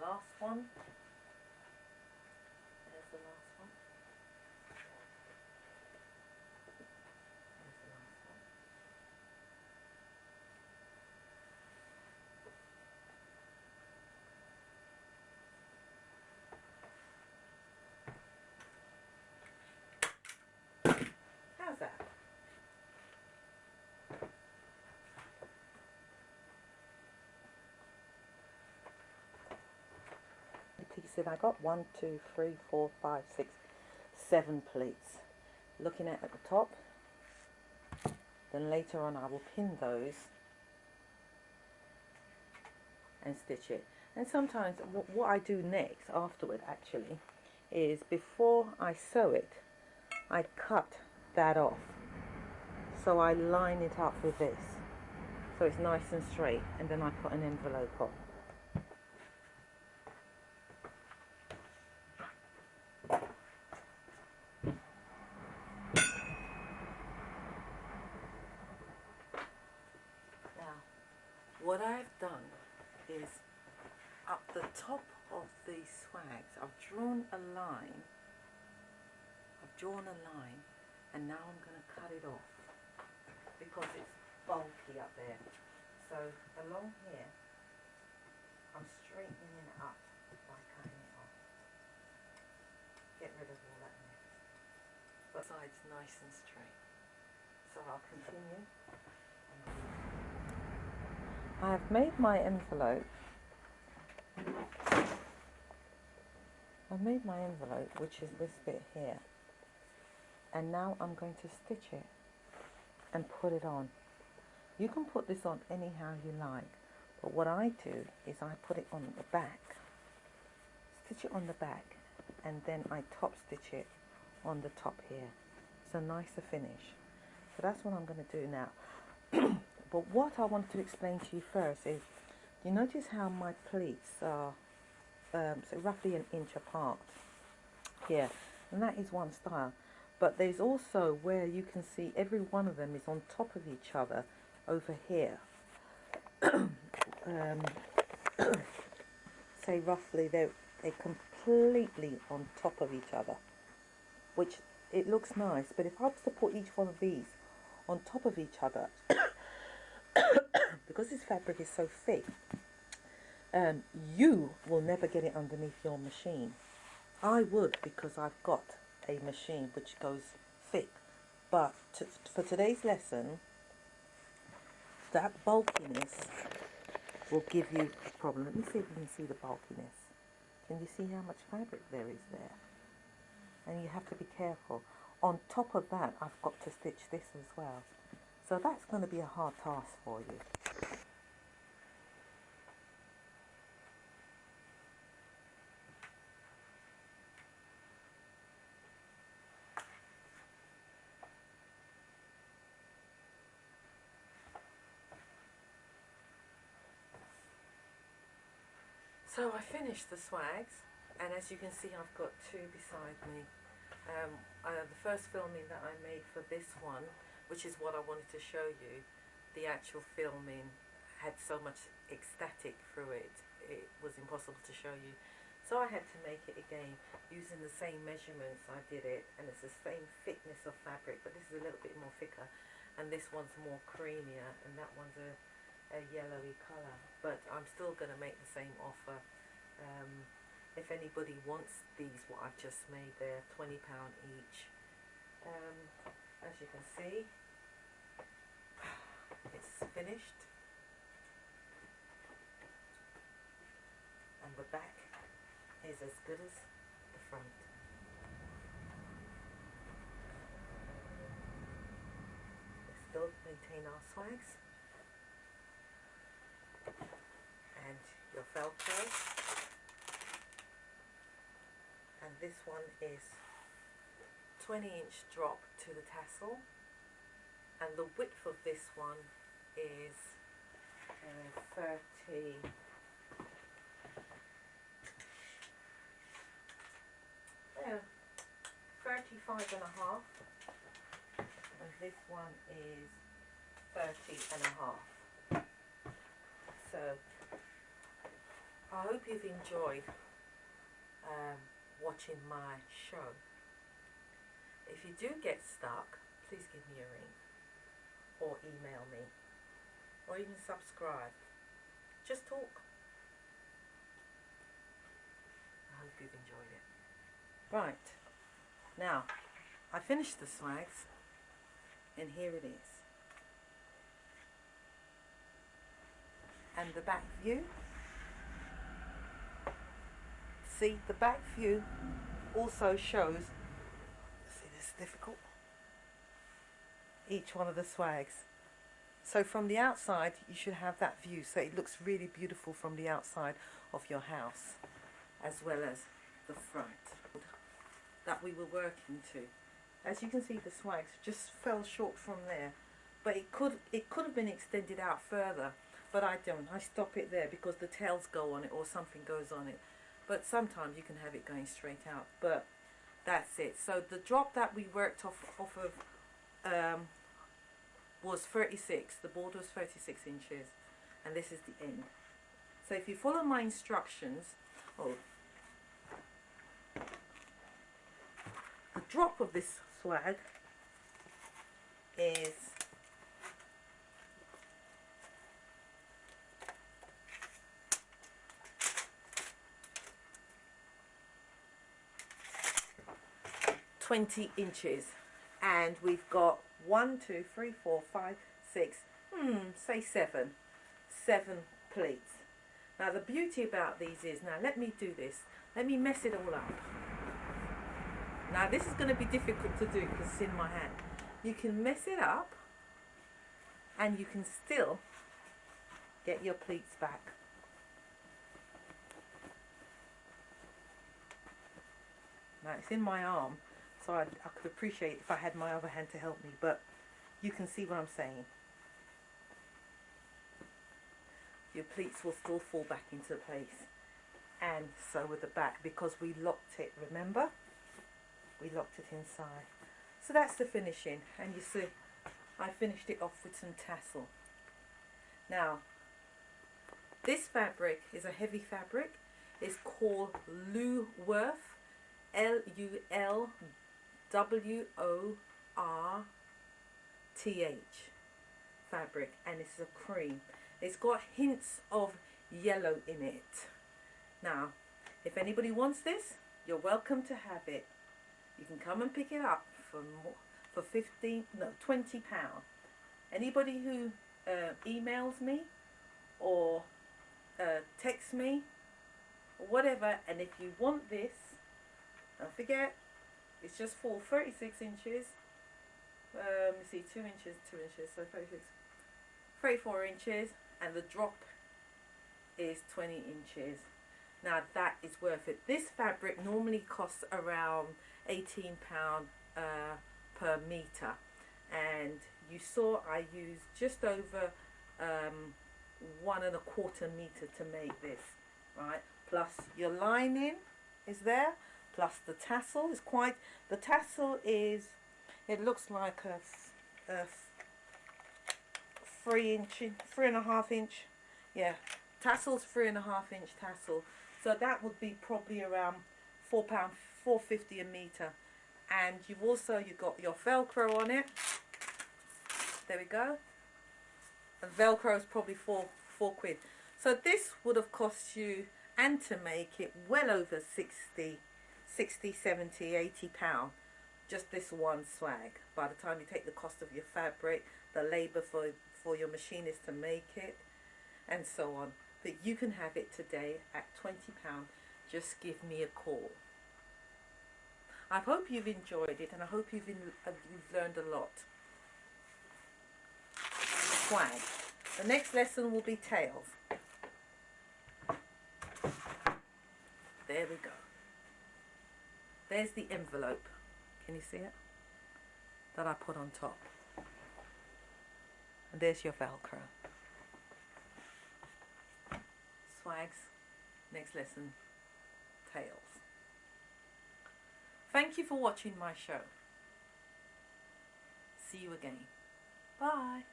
last one. There's the last one. There's the last one. How's that? Pieces I got 1, 2, 3, 4, 5, 6, 7 pleats. Looking at the top, then later on I will pin those and stitch it. And sometimes what I do next afterward actually is before I sew it, I cut that off, so I line it up with this so it's nice and straight, and then I put an envelope on. Now what I've done is up the top of the swags I've drawn a line, and now I'm going to cut it off because it's bulky up there. So along here I'm straightening it up by cutting it off. Get rid of all that mess. But sides nice and straight. So I'll continue. I have made my envelope. I've made my envelope, which is this bit here. And now I'm going to stitch it and put it on. You can put this on anyhow you like, but what I do is I put it on the back, stitch it on the back, and then I top stitch it on the top here. It's a nicer finish. So that's what I'm going to do now. But what I want to explain to you first is, you notice how my pleats are so roughly an inch apart here, and that is one style. But there's also where you can see every one of them is on top of each other over here. Say roughly they're completely on top of each other, which it looks nice. But if I was to put each one of these on top of each other, because this fabric is so thick, you will never get it underneath your machine. I would, because I've got a machine which goes thick, but for today's lesson, that bulkiness will give you a problem. Let me see if you can see the bulkiness. Can you see how much fabric there is there? And you have to be careful. On top of that, I've got to stitch this as well. So that's going to be a hard task for you. So I finished the swags, and as you can see I've got two beside me. The first filming that I made for this one, which is what I wanted to show you, the actual filming had so much ecstatic through it, it was impossible to show you. So I had to make it again using the same measurements. I did it, and it's the same thickness of fabric, but this is a little bit more thicker, and this one's more creamier, and that one's a yellowy colour. But I'm still going to make the same offer. If anybody wants these, what I've just made, they're £20 each. As you can see, it's finished, and the back is as good as the front. We still maintain our swags and your velcro, and this one is 20-inch drop to the tassel, and the width of this one is 35 and a half, and this one is 30 and a half. So I hope you've enjoyed watching my show. If you do get stuck, please give me a ring or email me or even subscribe. Just talk. I hope you've enjoyed it. Right, now I finished the swags and here it is. And the back view. See, the back view also shows, see this is difficult, each one of the swags. So from the outside you should have that view, so it looks really beautiful from the outside of your house, as well as the front that we were working to. As you can see, the swags just fell short from there, but it could have been extended out further, but I don't. I stop it there because the tails go on it or something goes on it. But sometimes you can have it going straight out, but that's it. So the drop that we worked off of was 36. The border was 36 inches, and this is the end. So if you follow my instructions, the drop of this swag is 20 inches, and we've got 1, 2, 3, 4, 5, 6, say 7 pleats. Now the beauty about these is, now let me do this, let me mess it all up. Now this is going to be difficult to do because it's in my hand. You can mess it up and you can still get your pleats back. Now it's in my arm, so I could appreciate if I had my other hand to help me, but you can see what I'm saying. Your pleats will still fall back into place, and so with the back, because we locked it, remember? We locked it inside. So that's the finishing, and you see I finished it off with some tassel. Now this fabric is a heavy fabric. It's called Lulworth, Lulworth fabric, and it's a cream. It's got hints of yellow in it. Now if anybody wants this, you're welcome to have it. You can come and pick it up for 20 pounds. Anybody who emails me or texts me or whatever, and if you want this, don't forget, it's just for 36 inches. Let me see, 2 inches, so 36, 34 inches, and the drop is 20 inches. Now that is worth it. This fabric normally costs around £18 per meter, and you saw I used just over 1¼ meter to make this, right? Plus your lining is there, plus the tassel is quite, the tassel is, it looks like a 3.5 inch, yeah, tassel's 3.5 inch tassel, so that would be probably around £4.50 a meter. And you've got your velcro on it. There we go. And velcro is probably four quid. So this would have cost you, and to make it, well over 60, 70, 80 pounds. Just this one swag. By the time you take the cost of your fabric, the labour for your machinist to make it, and so on. But you can have it today at £20. Just give me a call. I hope you've enjoyed it, and I hope you've learned a lot. Swag. The next lesson will be tails. There we go. There's the envelope. Can you see it? That I put on top. And there's your velcro. Swags. Next lesson, tails. Thank you for watching my show. See you again. Bye.